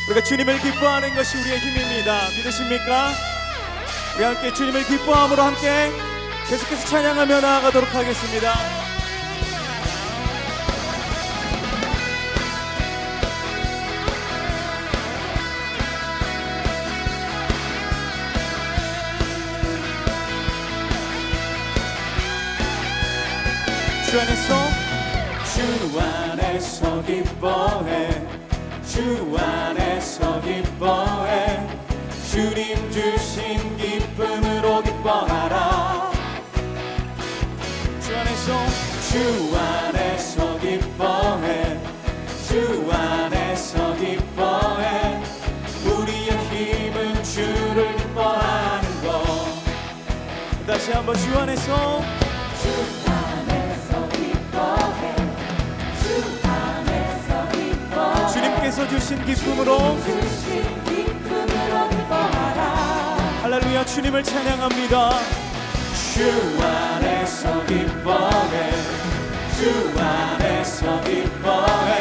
우리가 주님을 기뻐하는 것이 우리의 힘입니다. 믿으십니까? 우리 함께 주님을 기뻐함으로 함께 계속해서 찬양하며 나아가도록 하겠습니다. 주 안에서 기뻐해, 주 안에서 기뻐해, 주님 주신 기쁨으로 기뻐하라. 주 안에서 기뻐해, 주 안에서 기뻐해, 우리의 힘은 주를 기뻐하는 것. 다시 한번 주 안에서, 주 안에서 기뻐해, 주 안에서 기뻐해, 주님께서 주신 기쁨으로 기뻐하라. 할렐루야. 주님을 찬양합니다. 주 안에서 기뻐해, 주 안에서 기뻐해,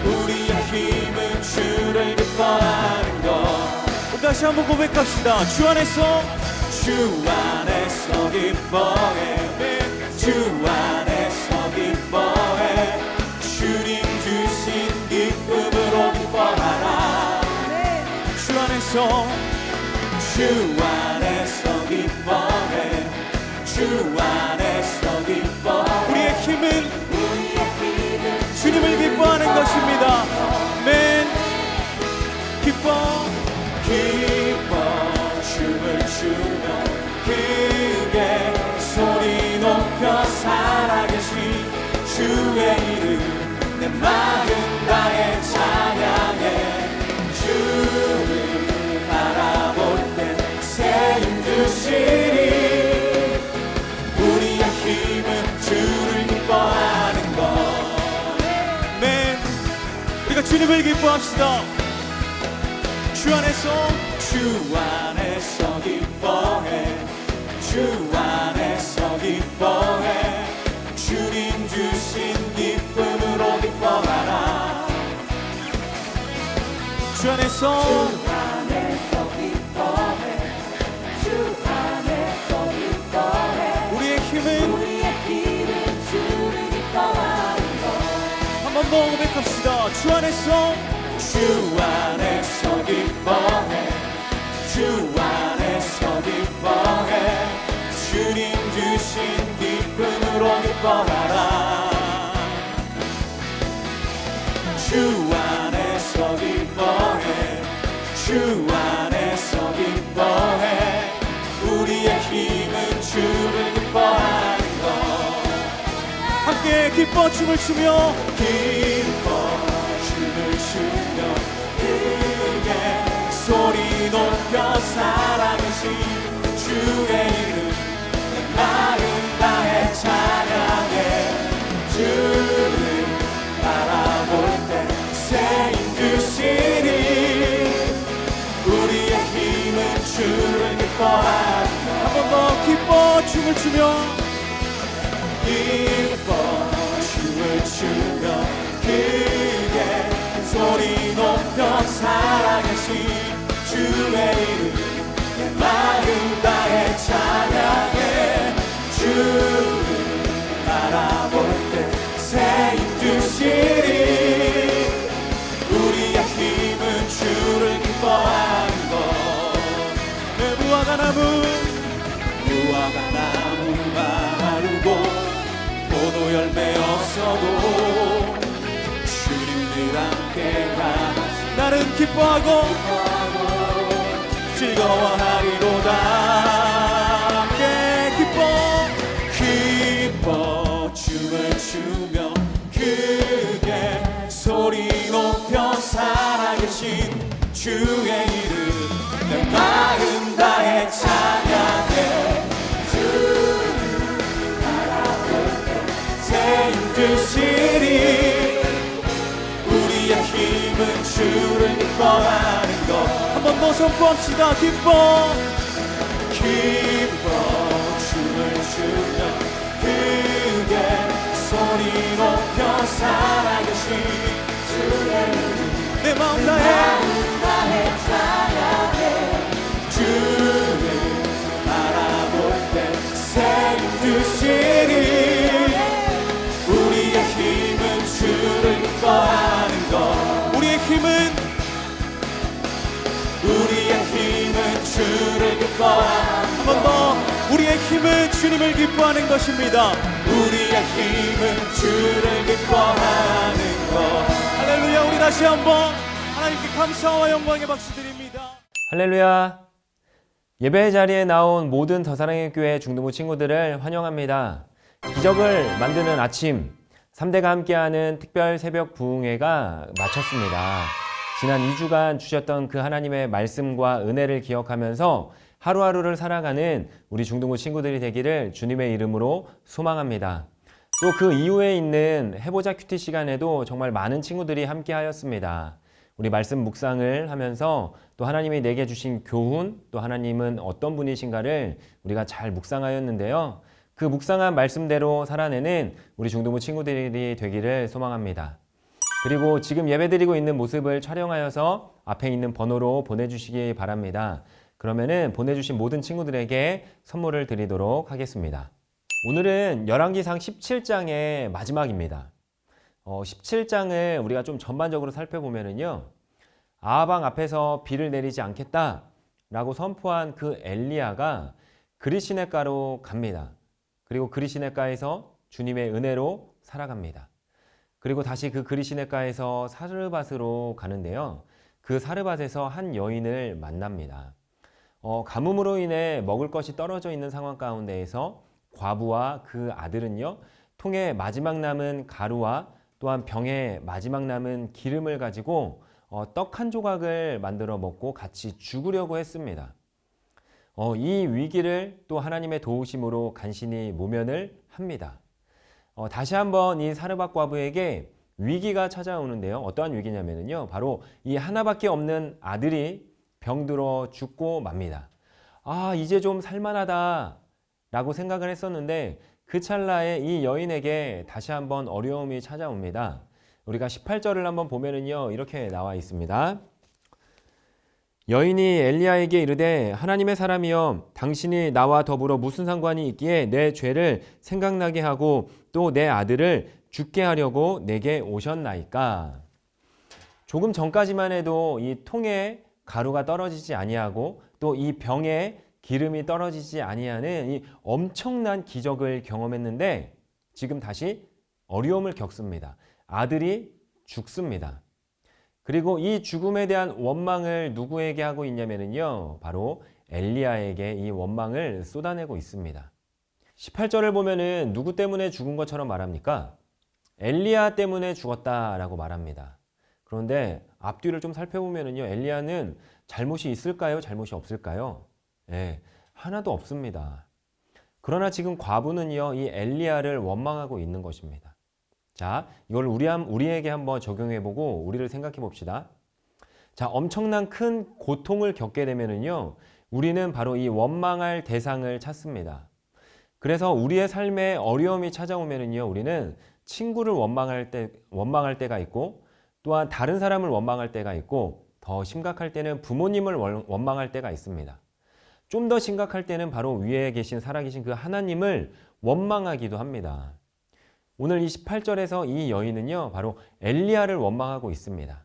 우리의 힘은 주를 기뻐하는 것. 다시 한번 고백합시다. 주 안에서, 주 안에서 기뻐해, 주 안에서 기뻐해, 주님 주신 기쁨으로 기뻐하라. 주 안에서, 주 안에서 기뻐해, 주 안에서 기뻐. 우리의 힘은 주님을 기뻐하는 것입니다. 아멘. 기뻐, 기뻐 춤을 추며 크게 소리 높여 살아계신 주의 이름 내 마음 다해 찬양해. 주를 바라볼 때 새 힘 주시리. 우리의 힘은 주를 기뻐하는 것. 아멘. 우리가 주님을 기뻐합시다. 주 안에서, 주 안에서 기뻐해, 주 안에서 기뻐해, 주님 주신 기쁨으로 기뻐하라. 주 안에서, 주 안에서 기뻐해, 주 안에서 기뻐해, 우리의 힘은 주를 기뻐하는 것. 한 번 더 고백합시다. 주 안에서, 주 안에서 기뻐해, 주 안에서 기뻐해, 주님 주신 기쁨으로 기뻐하라. 주 안에서 기뻐해, 주 안에서 기뻐해, 우리의 힘은 주를 기뻐하는 것. 함께 기뻐 춤을 추며, 기뻐 춤을 추며 크게 소리 높여 살아계신 주의 이름 내 마음 다해 찬양해. 주를 바라볼 때 새 힘 주시리. 우리의 힘은 주를 기뻐하는 것. 한 번 더 기뻐 춤을 추며, 기뻐 춤을 추며 크게 소리 높여 살아계신 주의 이름 내 마음 다해 찬양해. 주를 바라볼 때 새 힘 주시리. 우리의 힘은 주를 기뻐하는 것. 내 무화과 나무 마르고 포도 열매 없어도 주님들 함께 가 나는 기뻐하고 즐거워하리로다. 함께 기뻐 춤을 추며 크게 소리 높여 살아계신 주의 이름 내 마음 다해 찬양해. 주를 바라볼 때 새 힘 주시리. 우리의 힘은 주를 기뻐하는 것. 한 번 더 선포합시다. 기뻐 춤을 추며 크게 소리 높여 살아계신 주의 이름 내 마음 다해 찬양해 주를 바라볼 때 새기시니 우리의 힘은 주를 기뻐하는 것 우리의 힘은 주를 기뻐하는 한 번 더 우리의 힘은 주님을 기뻐하는 것입니다. 우리의 힘은 주를 기뻐하는 것. 할렐루야. 우리 다시 한번 하나님께 감사와 영광의 박수 드립니다. 할렐루야. 예배 자리에 나온 모든 더사랑의 교회 중등부 친구들을 환영합니다. 기적을 만드는 아침 3대가 함께하는 특별 새벽 부흥회가 마쳤습니다. 지난 2주간 주셨던 그 하나님의 말씀과 은혜를 기억하면서 하루하루를 살아가는 우리 중등부 친구들이 되기를 주님의 이름으로 소망합니다. 또 그 이후에 있는 해보자 큐티 시간에도 정말 많은 친구들이 함께 하였습니다. 우리 말씀 묵상을 하면서 또 하나님이 내게 주신 교훈, 또 하나님은 어떤 분이신가를 우리가 잘 묵상하였는데요. 그 묵상한 말씀대로 살아내는 우리 중등부 친구들이 되기를 소망합니다. 그리고 지금 예배드리고 있는 모습을 촬영하여서 앞에 있는 번호로 보내주시기 바랍니다. 그러면은 보내주신 모든 친구들에게 선물을 드리도록 하겠습니다. 오늘은 열왕기상 17장의 마지막입니다. 17장을 우리가 좀 전반적으로 살펴보면은요, 아하방 앞에서 비를 내리지 않겠다라고 선포한 그 엘리야가 그리시네가로 갑니다. 그리고 그리시네가에서 주님의 은혜로 살아갑니다. 그리고 다시 그 그리시네가에서 사르밧으로 가는데요. 그 사르밧에서 한 여인을 만납니다. 가뭄으로 인해 먹을 것이 떨어져 있는 상황 가운데에서 과부와 그 아들은요, 통에 마지막 남은 가루와 또한 병에 마지막 남은 기름을 가지고 떡 한 조각을 만들어 먹고 같이 죽으려고 했습니다. 이 위기를 또 하나님의 도우심으로 간신히 모면을 합니다. 다시 한번 이 사르밧 과부에게 위기가 찾아오는데요. 어떠한 위기냐면요, 바로 이 하나밖에 없는 아들이 병들어 죽고 맙니다. 이제 좀 살만하다 라고 생각을 했었는데 그 찰나에 이 여인에게 다시 한번 어려움이 찾아옵니다. 우리가 18절을 한번 보면은요, 이렇게 나와 있습니다. 여인이 엘리야에게 이르되 하나님의 사람이여, 당신이 나와 더불어 무슨 상관이 있기에 내 죄를 생각나게 하고 또 내 아들을 죽게 하려고 내게 오셨나이까. 조금 전까지만 해도 이 통에 가루가 떨어지지 아니하고 또 이 병에 기름이 떨어지지 아니하는 이 엄청난 기적을 경험했는데 지금 다시 어려움을 겪습니다. 아들이 죽습니다. 그리고 이 죽음에 대한 원망을 누구에게 하고 있냐면요, 바로 엘리야에게 이 원망을 쏟아내고 있습니다. 18절을 보면은 누구 때문에 죽은 것처럼 말합니까? 엘리야 때문에 죽었다라고 말합니다. 그런데 앞뒤를 좀 살펴보면은요, 엘리야는 잘못이 있을까요? 잘못이 없을까요? 하나도 없습니다. 그러나 지금 과부는요, 이 엘리야를 원망하고 있는 것입니다. 자, 이걸 우리에게 한번 적용해보고 우리를 생각해 봅시다. 자, 엄청난 큰 고통을 겪게 되면은요, 우리는 바로 이 원망할 대상을 찾습니다. 그래서 우리의 삶에 어려움이 찾아오면은요, 우리는 친구를 원망할 때가 있고, 또한 다른 사람을 원망할 때가 있고, 더 심각할 때는 부모님을 원망할 때가 있습니다. 좀 더 심각할 때는 바로 위에 계신 살아계신 그 하나님을 원망하기도 합니다. 오늘 이 18절에서 이 여인은요, 바로 엘리야를 원망하고 있습니다.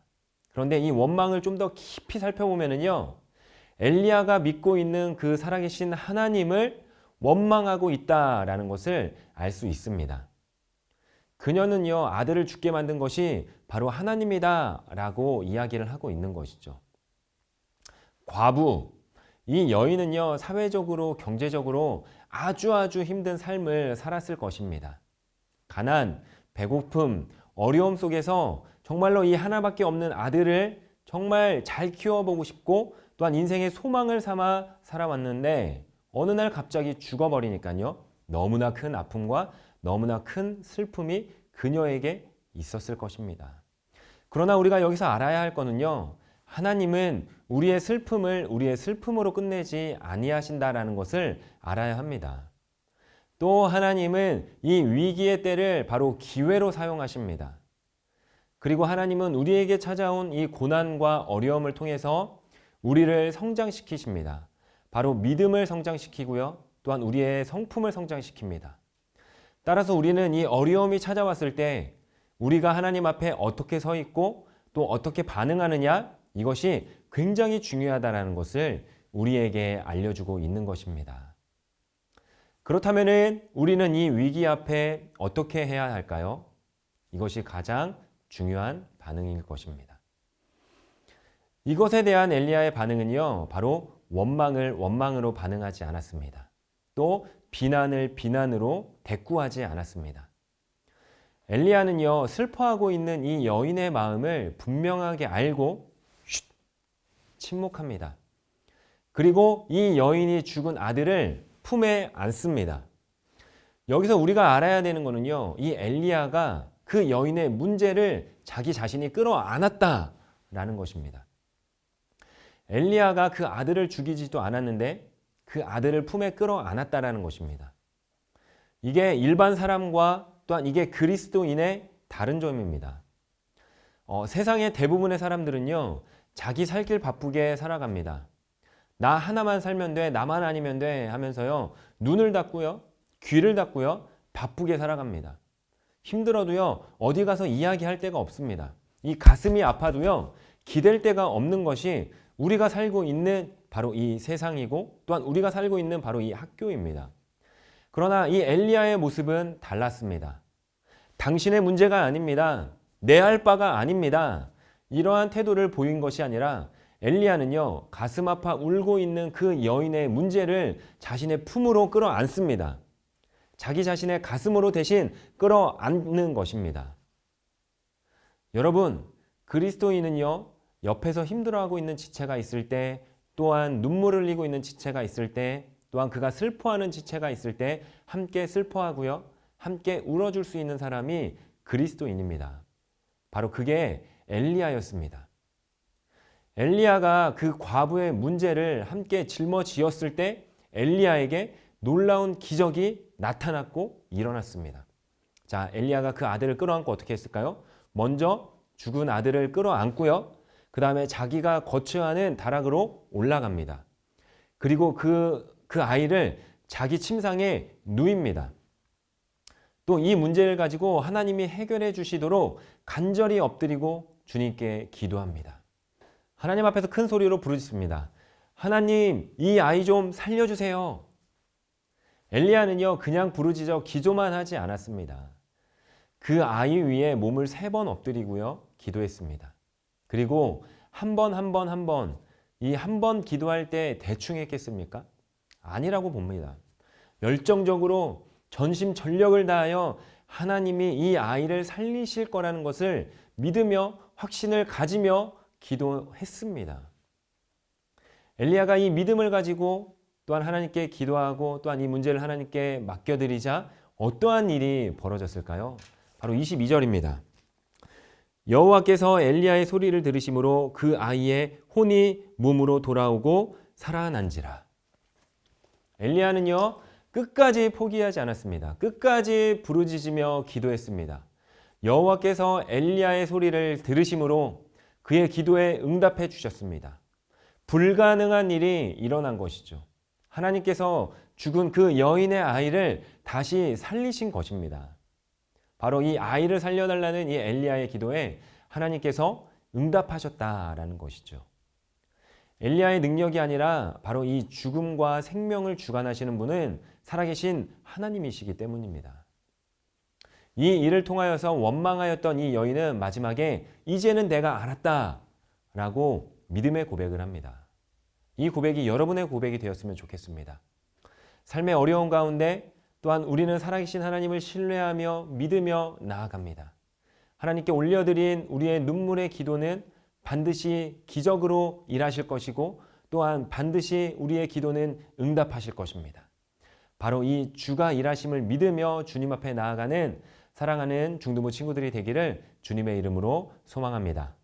그런데 이 원망을 좀 더 깊이 살펴보면은요, 엘리야가 믿고 있는 그 살아계신 하나님을 원망하고 있다라는 것을 알 수 있습니다. 그녀는요, 아들을 죽게 만든 것이 바로 하나님이다라고 이야기를 하고 있는 것이죠. 과부, 이 여인은요, 사회적으로, 경제적으로 아주 힘든 삶을 살았을 것입니다. 가난, 배고픔, 어려움 속에서 정말로 이 하나밖에 없는 아들을 정말 잘 키워보고 싶고 또한 인생의 소망을 삼아 살아왔는데 어느 날 갑자기 죽어버리니까요, 너무나 큰 아픔과 너무나 큰 슬픔이 그녀에게 있었을 것입니다. 그러나 우리가 여기서 알아야 할 거는요, 하나님은 우리의 슬픔을 우리의 슬픔으로 끝내지 아니하신다라는 것을 알아야 합니다. 또 하나님은 이 위기의 때를 바로 기회로 사용하십니다. 그리고 하나님은 우리에게 찾아온 이 고난과 어려움을 통해서 우리를 성장시키십니다. 바로 믿음을 성장시키고요. 또한 우리의 성품을 성장시킵니다. 따라서 우리는 이 어려움이 찾아왔을 때 우리가 하나님 앞에 어떻게 서 있고 또 어떻게 반응하느냐, 이것이 굉장히 중요하다는 것을 우리에게 알려주고 있는 것입니다. 그렇다면 우리는 이 위기 앞에 어떻게 해야 할까요? 이것이 가장 중요한 반응일 것입니다. 이것에 대한 엘리야의 반응은요, 바로 원망을 원망으로 반응하지 않았습니다. 또 비난을 비난으로 대꾸하지 않았습니다. 엘리야는요, 슬퍼하고 있는 이 여인의 마음을 분명하게 알고 침묵합니다. 그리고 이 여인이 죽은 아들을 품에 안습니다. 여기서 우리가 알아야 되는 것은요, 이 엘리야가 그 여인의 문제를 자기 자신이 끌어안았다라는 것입니다. 엘리야가 그 아들을 죽이지도 않았는데 그 아들을 품에 끌어안았다라는 것입니다. 이게 일반 사람과 또한 이게 그리스도인의 다른 점입니다. 세상의 대부분의 사람들은요, 자기 살 길 바쁘게 살아갑니다. 나 하나만 살면 돼, 나만 아니면 돼 하면서요, 눈을 닫고요, 귀를 닫고요, 바쁘게 살아갑니다. 힘들어도요, 어디 가서 이야기할 데가 없습니다. 이 가슴이 아파도요, 기댈 데가 없는 것이 우리가 살고 있는 바로 이 세상이고 또한 우리가 살고 있는 바로 이 학교입니다. 그러나 이 엘리야의 모습은 달랐습니다. 당신의 문제가 아닙니다. 내 할 바가 아닙니다. 이러한 태도를 보인 것이 아니라 엘리야는요, 가슴 아파 울고 있는 그 여인의 문제를 자신의 품으로 끌어안습니다. 자기 자신의 가슴으로 대신 끌어안는 것입니다. 여러분, 그리스도인은요, 옆에서 힘들어하고 있는 지체가 있을 때, 또한 눈물을 흘리고 있는 지체가 있을 때, 또한 그가 슬퍼하는 지체가 있을 때 함께 슬퍼하고요, 함께 울어줄 수 있는 사람이 그리스도인입니다. 바로 그게 엘리야였습니다. 엘리야가 그 과부의 문제를 함께 짊어지었을 때 엘리야에게 놀라운 기적이 나타났고 일어났습니다. 자, 엘리야가 그 아들을 끌어안고 어떻게 했을까요? 먼저 죽은 아들을 끌어안고요, 그 다음에 자기가 거처하는 다락으로 올라갑니다. 그리고 그 아이를 자기 침상에 누입니다. 또 이 문제를 가지고 하나님이 해결해 주시도록 간절히 엎드리고 주님께 기도합니다. 하나님 앞에서 큰 소리로 부르짖습니다. 하나님, 이 아이 좀 살려주세요. 엘리야는요, 그냥 부르짖어 기도만 하지 않았습니다. 그 아이 위에 몸을 3번 엎드리고요, 기도했습니다. 그리고 한 번, 이 한 번 기도할 때 대충 했겠습니까? 아니라고 봅니다. 열정적으로 전심전력을 다하여 하나님이 이 아이를 살리실 거라는 것을 믿으며 확신을 가지며 기도했습니다. 엘리야가 이 믿음을 가지고 또한 하나님께 기도하고 또한 이 문제를 하나님께 맡겨드리자 어떠한 일이 벌어졌을까요? 바로 22절입니다. 여호와께서 엘리야의 소리를 들으심으로 그 아이의 혼이 몸으로 돌아오고 살아난지라. 엘리야는요, 끝까지 포기하지 않았습니다. 끝까지 부르짖으며 기도했습니다. 여호와께서 엘리야의 소리를 들으심으로 그의 기도에 응답해 주셨습니다. 불가능한 일이 일어난 것이죠. 하나님께서 죽은 그 여인의 아이를 다시 살리신 것입니다. 바로 이 아이를 살려달라는 이 엘리야의 기도에 하나님께서 응답하셨다라는 것이죠. 엘리야의 능력이 아니라 바로 이 죽음과 생명을 주관하시는 분은 살아계신 하나님이시기 때문입니다. 이 일을 통하여서 원망하였던 이 여인은 마지막에 이제는 내가 알았다라고 믿음의 고백을 합니다. 이 고백이 여러분의 고백이 되었으면 좋겠습니다. 삶의 어려운 가운데 또한 우리는 살아계신 하나님을 신뢰하며 믿으며 나아갑니다. 하나님께 올려드린 우리의 눈물의 기도는 반드시 기적으로 일하실 것이고 또한 반드시 우리의 기도는 응답하실 것입니다. 바로 이 주가 일하심을 믿으며 주님 앞에 나아가는 사랑하는 중등부 친구들이 되기를 주님의 이름으로 소망합니다.